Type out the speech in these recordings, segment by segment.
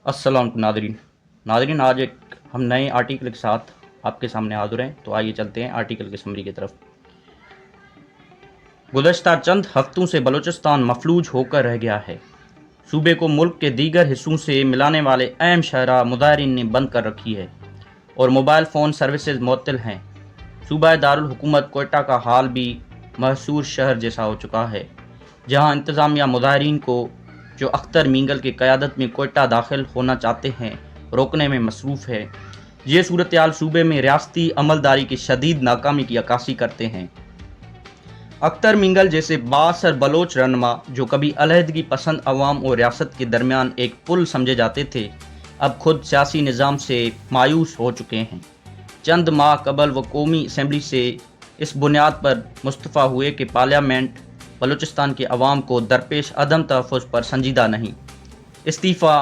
अस्सलाम नादरीन, आज एक हम नए आर्टिकल के साथ आपके सामने हाज़िर हैं। तो आइए चलते हैं आर्टिकल की समरी की तरफ। गुज़श्ता चंद हफ्तों से बलूचिस्तान मफलूज होकर रह गया है। सूबे को मुल्क के दीगर हिस्सों से मिलाने वाले अहम शहरा मुजाहिरीन ने बंद कर रखी है और मोबाइल फ़ोन सर्विसेज मुअत्तल हैं। सूबा दारुल हुकूमत कोयटा का हाल भी महसूर शहर जैसा हो चुका है, जहाँ इंतज़ामिया मुजाहिरीन को जो अख्तर मींगल की क़यादत में कोयटा दाखिल होना चाहते हैं रोकने में मसरूफ़ है। ये सूरत हाल सूबे में रियासती अमलदारी की शदीद नाकामी की अक्कासी करते हैं। अख्तर मींगल जैसे बासर बलोच रहनुमा जो कभी अलहदगी पसंद अवाम और रियासत के दरमियान एक पुल समझे जाते थे, अब खुद सियासी निज़ाम से मायूस हो चुके हैं। चंद माह कबल वो कौमी असम्बली से इस बुनियाद पर मुस्तफ़ा हुए कि पार्लियामेंट बलूचिस्तान के अवाम को दरपेश अदम तहफ़्फ़ुज़ पर संजीदा नहीं। इस्तीफ़ा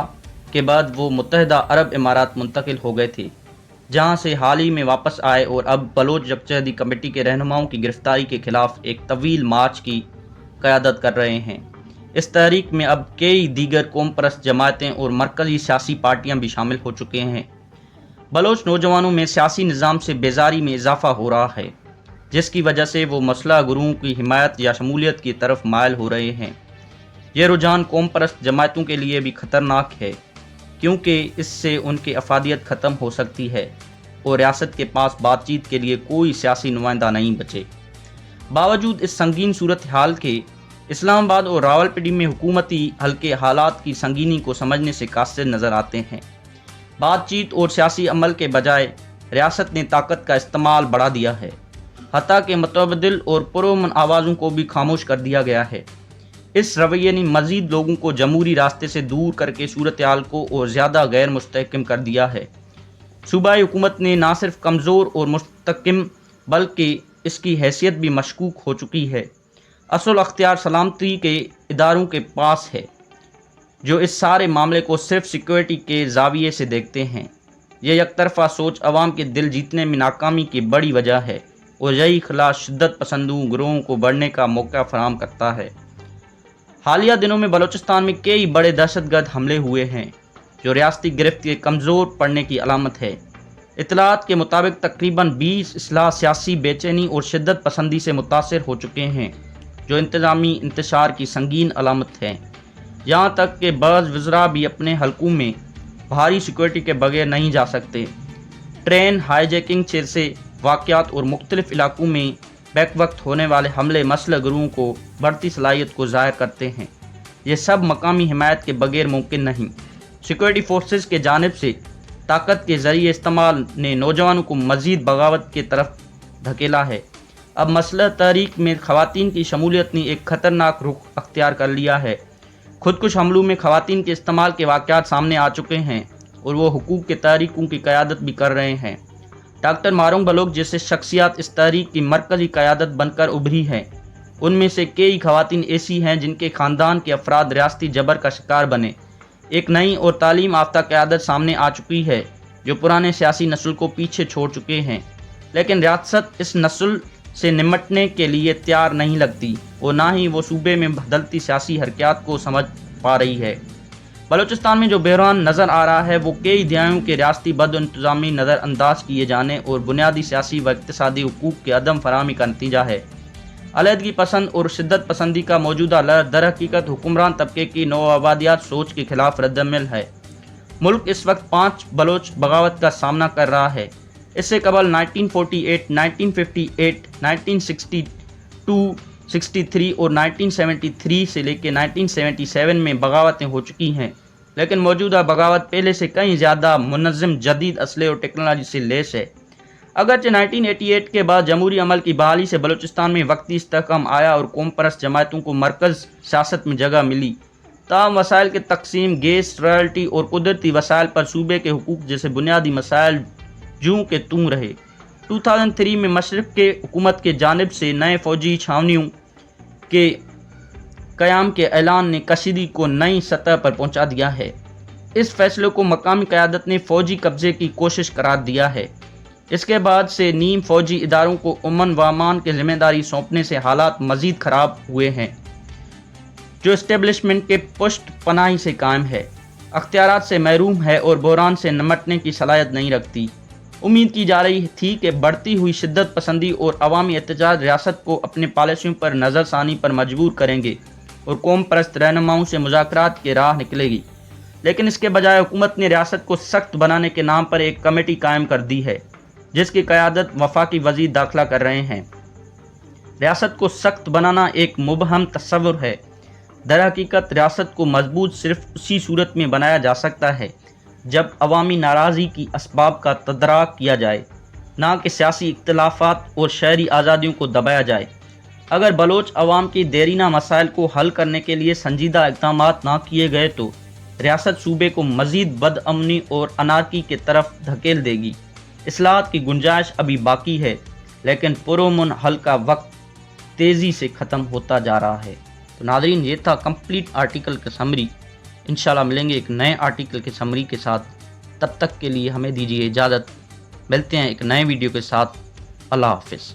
के बाद वो मुत्तहिदा अरब इमारात मुंतकिल हो गए थे, जहाँ से हाल ही में वापस आए और अब बलोच जब्तजहदी कमेटी के रहनुमाओं की गिरफ्तारी के खिलाफ एक तवील मार्च की क़यादत कर रहे हैं। इस तहरीक में अब कई दीगर कौम परस्त जमातें और मरकज़ी सियासी पार्टियाँ भी शामिल हो चुके हैं। बलोच नौजवानों में सियासी निज़ाम से बेजारी में इजाफ़ा हो रहा है, जिसकी वजह से वो मसला गुरुओं की हिमायत या शमूलियत की तरफ मायल हो रहे हैं। यह रुझान कौम परस्त जमातों के लिए भी ख़तरनाक है, क्योंकि इससे उनकी अफादियत ख़त्म हो सकती है और रियासत के पास बातचीत के लिए कोई सियासी नुमाइंदा नहीं बचे। बावजूद इस संगीन सूरत हाल के, इस्लामाबाद और रावलपिंडी में हुकूमती हल्के हालात की संगीनी को समझने से कासिर नज़र आते हैं। बातचीत और सियासी अमल के बजाय रियासत ने ताकत का इस्तेमाल बढ़ा दिया है, हत्ता के मुतबदिल और पुरअमन आवाज़ों को भी खामोश कर दिया गया है। इस रवैये ने मज़ीद लोगों को जमहूरी रास्ते से दूर करके सूरत हाल को और ज़्यादा गैर मुस्तहकम कर दिया है। सूबाई हुकूमत ने ना सिर्फ कमज़ोर और मुस्तहकम बल्कि इसकी हैसियत भी मशकूक हो चुकी है। असल अख्तियार सलामती के इदारों के पास है, जो इस सारे मामले को सिर्फ सिक्योरिटी के ज़ाविये से देखते हैं। यह एकतरफ़ा सोच अवाम के दिल जीतने में नाकामी की बड़ी वजह है और यही खिलाफ शिद्दत पसंदों गिरोहों को बढ़ने का मौका फराहम करता है। हालिया दिनों में बलूचिस्तान में कई बड़े दहशतगर्द हमले हुए हैं, जो रियासती गिरफ्त के कमज़ोर पड़ने की अलामत है। इतलात के मुताबिक तकरीबन 20 असलाह सियासी बेचैनी और शिद्दत पसंदी से मुतासर हो चुके हैं, जो इंतज़ामी इंतशार की संगीन अलामत है। यहाँ तक कि बाज़ वज़रा भी अपने हलकों में भारी सिक्योरिटी के बगैर नहीं जा सकते। ट्रेन हाईजैकिंग जैसे वाक़यात और मुख्तलिफ़ इलाकों में बैक वक्त होने वाले हमले मसला गुरुओं को बढ़ती सलाहियत को ज़ाहिर करते हैं। ये सब मकामी हिमायत के बगैर मुमकिन नहीं। सिक्योरिटी फोर्सेस के जानिब से ताकत के ज़रिए इस्तेमाल ने नौजवानों को मज़ीद बगावत की तरफ धकेला है। अब मसला तहरीक में ख़वातीन की शमूलियत ने एक ख़तरनाक रुख अख्तियार कर लिया है। खुदकुश हमलों में ख़वातीन के इस्तेमाल के वाक़यात सामने आ चुके हैं और वो हुकूक के तहरीकों की क़यादत भी कर रहे हैं। डॉक्टर मारूम बलोच जैसे शख्सियात इस तहरीक की मरकज़ी क़यादत बनकर उभरी हैं। उनमें से कई ख़वातीन ऐसी हैं जिनके ख़ानदान के अफराद रियासती जबर का शिकार बने। एक नई और तालीम याफ्ता क़यादत सामने आ चुकी है, जो पुराने सियासी नस्ल को पीछे छोड़ चुके हैं, लेकिन रियासत इस नस्ल से निमटने के लिए तैयार नहीं लगती और ना ही वो सूबे में बदलती सियासी हरकत को समझ पा रही है। बलूचिस्तान में जो बहरान नज़र आ रहा है वो कई दहाइयों के रियासती बद इंतज़ामी नज़रअंदाज किए जाने और बुनियादी सियासी व इक़्तिसादी हुकूक के अदम फराहमी का नतीजा है। अलहदगी पसंद और शिद्दत पसंदी का मौजूदा लहर दर हकीकत हुक्मरान तबके की नौआबादियात सोच के खिलाफ रद्दअमल है। मुल्क इस वक्त 5 बलोच बगावत का सामना कर रहा है। इससे कबल 1948, 1958, 1962, 63 और 1973 से लेकर 1977 में बगावतें हो चुकी हैं, लेकिन मौजूदा बगावत पहले से कहीं ज़्यादा मुनज़्ज़म जदीद असले और टेक्नोलॉजी से लैस है। अगरचे 1988 के बाद जमहूरी अमल की बहाली से बलूचिस्तान में वक्ती इस्तेहकाम आया और कौम परस्त जमातों को मरकज़ सियासत में जगह मिली, ताहम वसाइल के तकसीम, गैस, रॉयल्टी और कुदरती वसाइल पर सूबे के हुकूक जैसे बुनियादी मसाइल जूं के तूं रहे। 2003 में मशरक़ के हुकूमत के जानिब से नए फ़ौजी छावनियों के क़याम के ऐलान ने कशीदी को नई सतह पर पहुंचा दिया है। इस फैसले को मकामी क़यादत ने फ़ौजी कब्ज़े की कोशिश करार दिया है। इसके बाद से नीम फ़ौजी इदारों को अमन व अमान की ज़िम्मेदारी सौंपने से हालात मज़ीद ख़राब हुए हैं, जो इस्टेब्लिशमेंट के पुश्त पनाही से कायम है। اختیارات سے محروم ہے اور بحران سے نمٹنے کی صلاحیت نہیں رکھتی۔ امید کی جا رہی تھی کہ بڑھتی ہوئی شدت پسندی اور عوامی احتجاج ریاست کو اپنے پالیسیوں پر نظر ثانی پر مجبور کریں گے اور قوم پرست رہنماؤں سے مذاکرات کے راہ نکلے گی، لیکن اس کے بجائے حکومت نے ریاست کو سخت بنانے کے نام پر ایک کمیٹی قائم کر دی ہے، جس کی قیادت وفاقی وزیر داخلہ کر رہے ہیں۔ ریاست کو سخت بنانا ایک مبہم تصور ہے۔ در حقیقت ریاست کو مضبوط صرف اسی صورت میں بنایا جا سکتا ہے جب عوامی ناراضی کی اسباب کا تدارک کیا جائے، نہ کہ سیاسی اختلافات اور شہری آزادیوں کو دبایا جائے۔ اگر بلوچ عوام کی دیرینہ مسائل کو حل کرنے کے لیے سنجیدہ اقدامات نہ کیے گئے تو ریاست صوبے کو مزید بدامنی اور انارکی کی طرف دھکیل دے گی۔ اصلاحات کی گنجائش ابھی باقی ہے، لیکن پرامن حل کا وقت تیزی سے ختم ہوتا جا رہا ہے۔ تو ناظرین، یہ تھا کمپلیٹ آرٹیکل کا سمری۔ انشاءاللہ ملیں گے ایک نئے آرٹیکل کے سمری کے ساتھ۔ تب تک کے لیے ہمیں دیجیے اجازت، ملتے ہیں ایک نئے ویڈیو کے ساتھ۔ اللہ حافظ۔